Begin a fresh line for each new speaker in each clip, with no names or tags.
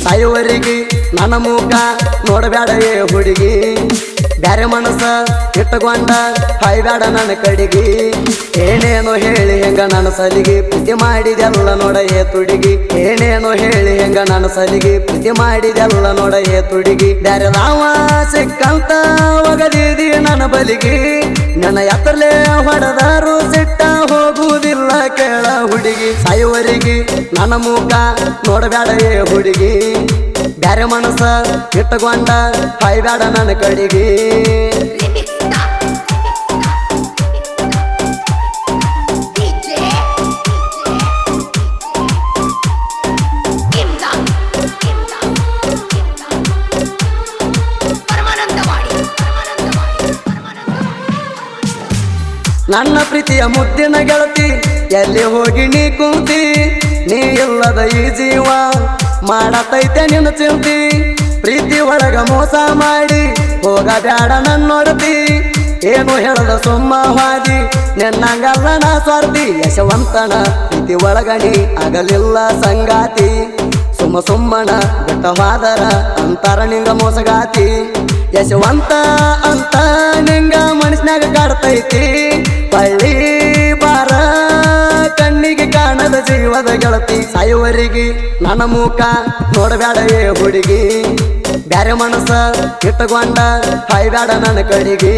ಸಾಯುವರಿಗೆ ನನ್ನ ಮುಖ ನೋಡಬೇಡ ಏ ಹುಡುಗಿ ಬ್ಯಾರೆ ಮನಸ್ಸ ಇಟ್ಟುಕೊಂಡ ಹಾಯ್ಬೇಡ ನನ್ನ ಕಡೆಗೆ ಏನೇನೋ ಹೇಳಿ ಹೆಂಗ ನನ್ನ ಸಲಿಗೆ ಪ್ರೀತಿ ಮಾಡಿದೆಲ್ಲ ನೋಡ ಏ ತುಡಿಗಿ ಏನೇನೋ ಹೇಳಿ ಹೆಂಗ ನನ್ನ ಸಲಿಗೆ ಪ್ರೀತಿ ಮಾಡಿದೆಲ್ಲ ನೋಡ ಏ ತುಡಿಗಿ ಬ್ಯಾರೆ ನಾವ ಸಿಕ್ಕಂತ ಒಗದಿದಿ ನನ್ನ ಬಲಿಗೆ ನನ್ನ ಎತ್ತರಲೇ ಹೊಡೆದಾರು ಸಿಟ್ಟ ಹೋಗುವುದಿಲ್ಲ ಕೇಳ ಹುಡುಗಿ ಸಾಯುವರಿಗೆ ನನ್ನ ಮುಖ ನೋಡಬೇಡ ಏ ಹುಡುಗಿ ಬ್ಯಾರೆ ಮನಸ್ಸ ಇಟ್ಟುಕೊಂಡ ಹಾಯ್ಬೇಡ ನನ್ನ ಕಡೆಗೆ ನನ್ನ ಪ್ರೀತಿಯ ಮುದ್ದಿನ ಗೆಳತಿ ಎಲ್ಲಿ ಹೋಗಿ ನೀ ಕುಂತಿ ನೀ ಇಲ್ಲದ ಈ ಜೀವ ಮಾಡತೈತೆ ನಿನ್ನ ಚಿಂತಿ ಪ್ರೀತಿ ಒಳಗ ಮೋಸ ಮಾಡಿ ಹೋಗಬ್ಯಾಡ ನನ್ನೊಡತಿ ಏನು ಹೇಳದ ಸುಮ್ಮ ಹಾದಿ ನಿನ್ನಂಗಲ್ಲ ನಾ ಸ್ವಾರ್ಥಿ ಯಶವಂತನ ಪ್ರೀತಿ ಒಳಗಣಿ ಆಗಲಿಲ್ಲ ಸಂಗಾತಿ ಸುಮ್ಮನ ಬಿಟ್ಟ ಹೋದರ ಅಂತಾರ ನಿಂಗ ಮೋಸಗಾತಿ ಯಶವಂತ ಅಂತ ನಿಂಗ ಮನಸ್ನಾಗ ಕಾಡ್ತೈತಿ ಪಳ್ಳಿ ಬಾರ ಕಣ್ಣಿಗೆ ಕಾಣದ ಜೀವದ ಗೆಳತಿ ಸಾಯುವರಿಗೆ ನನ್ನ ಮುಖ ನೋಡಬೇಡ ಏ ಹುಡುಗಿ ಬ್ಯಾರೆ ಮನಸ್ಸ ಇಟ್ಟುಕೊಂಡ ಹಾಯ್ಬೇಡ ನನ್ನ ಕಡೆಗೆ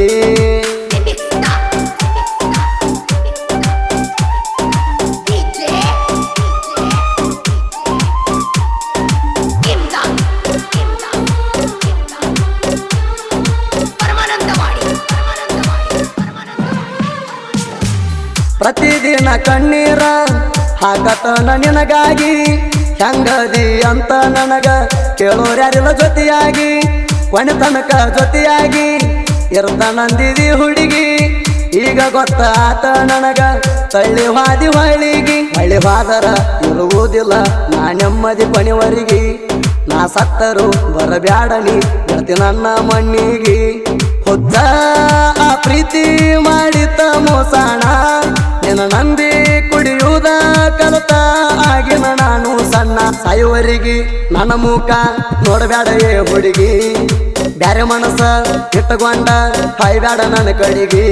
ಪ್ರತಿದಿನ ಕಣ್ಣೀರ ಹಾಕತನ ನಿನಗಾಗಿ ಹೆಂಗದಿ ಅಂತ ನನಗ ಕೇಳೋರ್ಯಾರಿಲ್ಲ ಜೊತೆಯಾಗಿ ಕೊನೆ ತನಕ ಜೊತೆಯಾಗಿ ಇರ್ತಾನಂದಿದಿ ಹುಡುಗಿ ಈಗ ಗೊತ್ತಾತ ನನಗ ತಳ್ಳಿ ಹಾದಿ ಹೊಳಿಗಿ ಹಳ್ಳಿ ಹಾದರ ಇರುವುದಿಲ್ಲ ನಾ ನೆಮ್ಮದಿ ಕೊನೆವರಿಗೆ ನಾ ಸತ್ತರು ಬರಬ್ಯಾಡನಿ ಗೆಳತಿ ನನ್ನ ಮಣ್ಣಿಗೆ ಹುದ್ದ ಆ ಪ್ರೀತಿ ಮಾಡಿತ ಮೋಸಾಣ ನಿನ್ನ ನಂಬಿ ಕುಡಿಯುವುದ ಕಲತ ಆಗಿನ ನಾನು ಸಣ್ಣ ಸಾಯುವರಿಗೆ ನನ್ನ ಮುಖ ನೋಡಬೇಡ ಏ ಹುಡುಗಿ ಬ್ಯಾರೆ ಮನಸ್ಸ ಇಟ್ಟುಕೊಂಡ ಹಾಯ್ಬೇಡ ನನ್ನ ಕಡೆಗೆ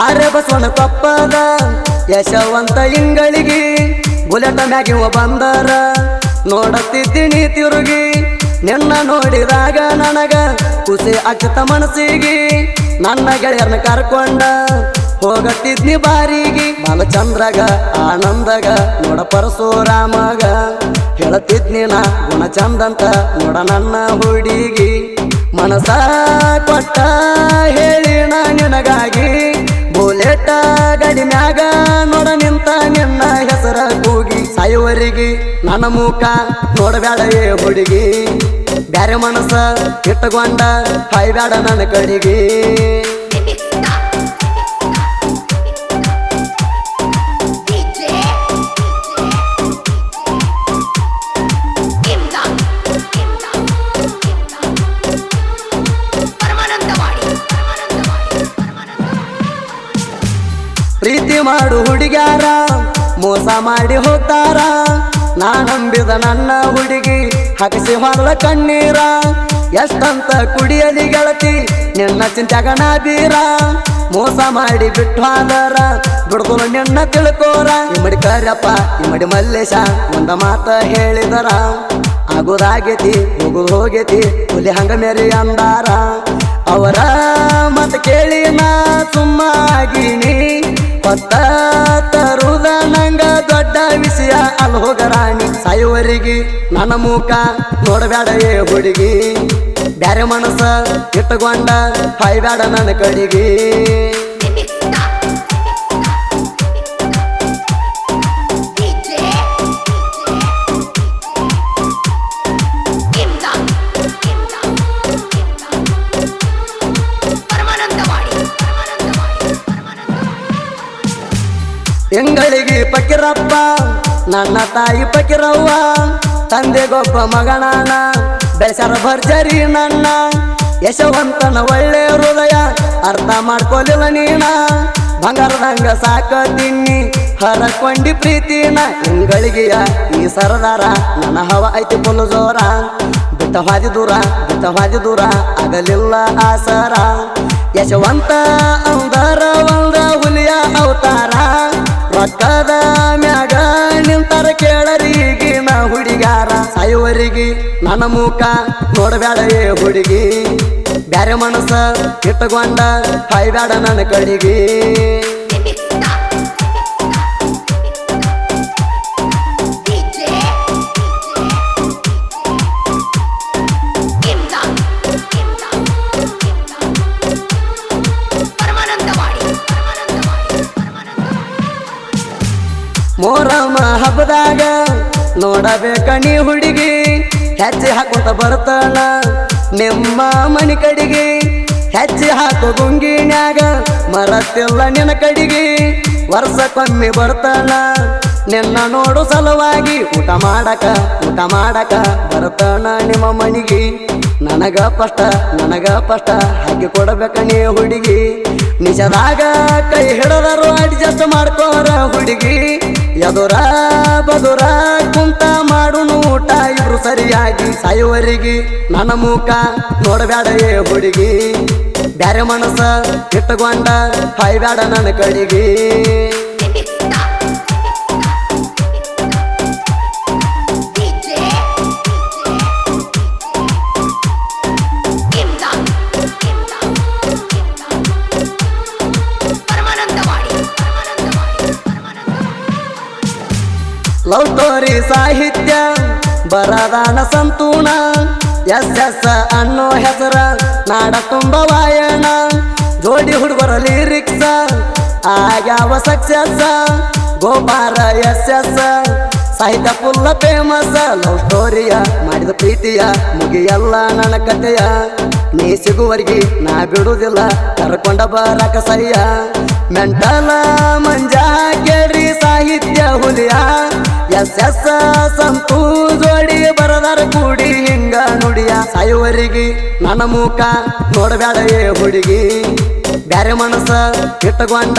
ಆರೆ ಬಸವನ ಕೊಪ್ಪದ ಯಶವಂತ ಇಂಗಳಿಗೆ ಬುಲೆಟ ಮ್ಯಾಗಿವ ಬಂದರ ನೋಡತ್ತಿದ್ದೀನಿ ತಿರುಗಿ ನಿನ್ನ ನೋಡಿದಾಗ ನನಗ ಖುಷಿ ಆಗ್ತ ಮನಸ್ಸಿಗೆ ನನ್ನ ಗೆಳೆಯರನ್ನ ಕರ್ಕೊಂಡ ಹೋಗತ್ತಿದ್ನಿ ಬಾರಿಗೆ ಬಾಲಚಂದ್ರಗ ಆನಂದಗ ನೋಡ ಪರಶುರಾಮಗ ಹೇಳತ್ತಿದ್ನಿ ನಾ ಗುಣ ಚಂದಂತ ನೋಡ ನನ್ನ ಹುಡುಗಿ ಮನಸ ಕೊಟ್ಟ ಹೇಳಿ ನಾ ನಿನಗಾಗಿ ಬುಲೆಟ ಗಡಿ ಮ್ಯಾಗ ನೋಡ ನಿಂತ ನಿನ್ನ ಹೆಸರ ಕೂಗಿ ಸಾಯುವರಿಗೆ ನನ್ನ ಮುಖ ನೋಡಬೇಡ ಏ ಹುಡುಗಿ ಬ್ಯಾರೆ ಮನಸ್ಸ ಇಟ್ಟುಕೊಂಡ ಹಾಯ್ಬೇಡ ನನ್ನ ಕಡೆಗೆ ಪ್ರೀತಿ ಮಾಡು ಹುಡುಗ್ಯಾರ ಮೋಸ ಮಾಡಿ ಹೋಗ್ತಾರ ನಾ ನಂಬಿದ ನನ್ನ ಹುಡುಗಿ ಹಗಸಿ ಹೊರಲ ಕಣ್ಣೀರ ಎಷ್ಟಂತ ಕುಡಿಯಲಿ ಗೆಳತಿ ನಿನ್ನ ಚಿಂತ್ಯಾಗ ನಾ ಬೀರ ಮೋಸ ಮಾಡಿ ಬಿಟ್ಟು ಆದರ ಬಿಡ್ದು ನಿನ್ನ ತಿಳ್ಕೋರ ಇಮ್ಮಡಿ ಕರ್ಯಪ್ಪ ಇಮ್ಮಡಿ ಮಲ್ಲೇಶ ಒಂದ ಮಾತ ಹೇಳಿದರ ಆಗುದಾಗೈತಿ ಹೋಗೈತಿ ಹುಲಿ ಹಂಗ ಮೇರಿ ಅಂದಾರ ಅವರ ಮತ ಕೇಳಿ ನಾ ಸುಮ್ಮಾಗಿನಿ ಪತ್ತ ತರುದ ನಂಗ ದೊಡ್ಡ ವಿಷಯ ಅಲ್ಲಿ ಹೋಗರಾಣಿ ಸಾಯುವರಿಗೆ ನನ್ನ ಮುಖ ನೋಡಬೇಡ ಏ ಹುಡುಗಿ ಬ್ಯಾರೆ ಮನಸ್ಸ ಇಟ್ಟುಕೊಂಡ ಹಾಯ್ಬೇಡ ನನ್ನ ಕಡೆಗೆ ಎಂಗಳಿಗೆ ಪಕ್ಕಿರಪ್ಪ ನನ್ನ ತಾಯಿ ಪಕಿರವ್ವ ತಂದೆಗೊಬ್ಬ ಮಗನಾನ ಬೆಳೆಸರ ಭರ್ಜರಿ ನನ್ನ ಯಶವಂತನ ಒಳ್ಳೆ ಹೃದಯ ಅರ್ಥ ಮಾಡ್ಕೊಲಿಲ್ಲ ನೀನ ಬಂಗಾರದಂಗ ಸಾಕತೀನಿ ಹರಕೊಂಡಿ ಪ್ರೀತಿನ ಹಿಂಗಳಿಗೆಯ ಈ ಸರದಾರ ನನ್ನ ಹವ ಐತಿ ಫುಲ್ ಜೋರ ಬಿಟ್ಟ ಹಾದಿ ದೂರ ಆಗಲಿಲ್ಲ ಆಸರ ಯಶವಂತ ಅಂದರ ಒಂದ ಹುಲಿಯ ಅವತಾರ ರೊಕ್ಕದ ಮ್ಯಾಗ ನಿಂತರ ಕೇಳರಿಗಿನ ಹುಡುಗಾರ ಸಾಯುವರಿಗೆ ನನ್ನ ಮುಖ ನೋಡಬೇಡ ಏ ಹುಡುಗಿ ಬ್ಯಾರೆ ಮನಸ್ಸ ಇಟ್ಟುಕೊಂಡ ಹಾಯ್ಬೇಡ ನನ್ನ ಕಡೆಗೆ ಮೊಹರಂ ಹಬ್ಬದಾಗ ನೋಡಬೇಕ ನೀ ಹುಡುಗಿ ಹೆಜ್ಜೆ ಹಾಕೊಂತ ಬರ್ತಾಳ ನಿಮ್ಮ ಮನಿ ಕಡೆಗೆ ಹೆಜ್ಜೆ ಹಾಕೋ ಗುಂಗಿನ್ಯಾಗ ಮರತಿಲ್ಲ ನಿನ್ನ ಕಡೆಗೆ ವರ್ಷಕ್ಕೊಮ್ಮೆ ಬರ್ತಾಳ ನಿನ್ನ ನೋಡು ಸಲುವಾಗಿ ಊಟ ಮಾಡಕ ಬರ್ತಾಳ ನಿಮ್ಮ ಮನಿಗೆ ನನಗ ಪಷ್ಟ ಹಾಕಿ ಕೊಡಬೇಕ ನೀ ಹುಡುಗಿ ನಿಜದಾಗ ಕೈ ಹಿಡದರು ಅಡ್ಜಸ್ಟ್ ಮಾಡ್ಕೋರ ಹುಡುಗಿ ಎದುರ ಬದುರ ಕುಂತ ಮಾಡುನು ಊಟ ಇಬ್ರು ಸರಿಯಾಗಿ ಸಾಯುವರಿಗೆ ನನ್ನ ಮುಖ ನೋಡಬೇಡ ಏ ಹುಡುಗಿ ಬ್ಯಾರೆ ಮನಸ್ಸ ಇಟ್ಟುಕೊಂಡ ಹಾಯ್ಬೇಡ ನನ್ನ ಕಡೆಗೆ ಲವ್ ಸ್ಟೋರಿ ಸಾಹಿತ್ಯ ಬರದಾನ ಸಂತೂಣ ಎಸ್ ಅನ್ನೋ ಹೆಸರ ನಾಡ ತುಂಬ ವಾಯಣ ಜೋಡಿ ಹುಡುಗರ ಲಿರಿಕ್ಸ ಆಗ್ಯಾವ ಸಕ್ಸಸ್ ಗೋಪಾರ ಎಸ್ ಸಾಹಿತ್ಯ ಫುಲ್ಲ ಫೇಮಸ್ ಲವ್ ಸ್ಟೋರಿಯ ಮಾಡಿದ ಪ್ರೀತಿಯ ಮುಗಿಯಲ್ಲ ನನ್ನ ಕಥೆಯ ನೀ ಸಿಗುವರಿಗೆ ನಾ ಬಿಡುವುದಿಲ್ಲ ಕರ್ಕೊಂಡ ಬರಕ ಸರಿಯ ಮೆಂಟಲ ಮಂಜ ಕೇಳ್ರಿ ಸಾಹಿತ್ಯ ಹುಲಿಯ ಎಸ್ ಸಂತೂ ಜೋಡಿ ಬರದಾರ ಕೂಡಿ ಹಿಂಗ ನುಡಿಯ ಸಾಯುವರಿಗೆ ನನ್ನ ಮುಖ ನೋಡಬೇಡ ಏ ಹುಡುಗಿ ಬ್ಯಾರೆ ಮನಸ್ಸ ಇಟ್ಟುಕೊಂಡ